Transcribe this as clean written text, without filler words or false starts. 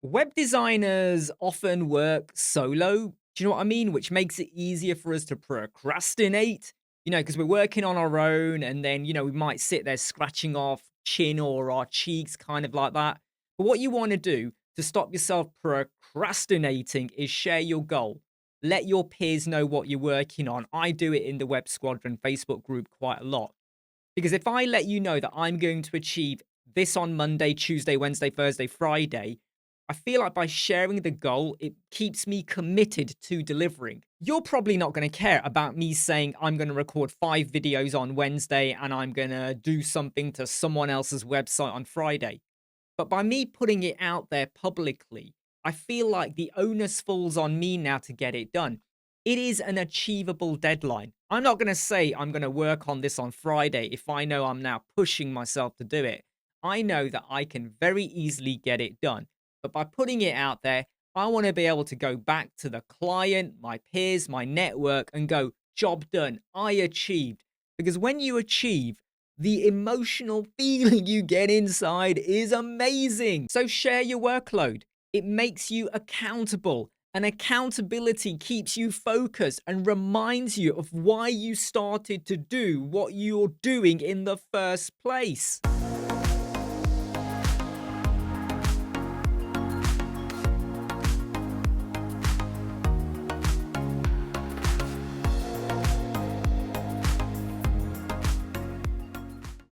Web designers often work solo. Do you know what I mean? Which makes it easier for us to procrastinate, because we're working on our own and then, we might sit there scratching our chin or our cheeks, kind of like that. But what you want to do to stop yourself procrastinating is share your goal. Let your peers know what you're working on. I do it in the Web Squadron Facebook group quite a lot. Because if I let you know that I'm going to achieve this on Monday, Tuesday, Wednesday, Thursday, Friday, I feel like by sharing the goal, it keeps me committed to delivering. You're probably not going to care about me saying I'm going to record 5 videos on Wednesday and I'm going to do something to someone else's website on Friday. But by me putting it out there publicly, I feel like the onus falls on me now to get it done. It is an achievable deadline. I'm not going to say I'm going to work on this on Friday if I know I'm now pushing myself to do it. I know that I can very easily get it done. But by putting it out there, I want to be able to go back to the client, my peers, my network, and go, job done. I achieved. Because when you achieve, the emotional feeling you get inside is amazing. So share your workload. It makes you accountable. And accountability keeps you focused and reminds you of why you started to do what you're doing in the first place.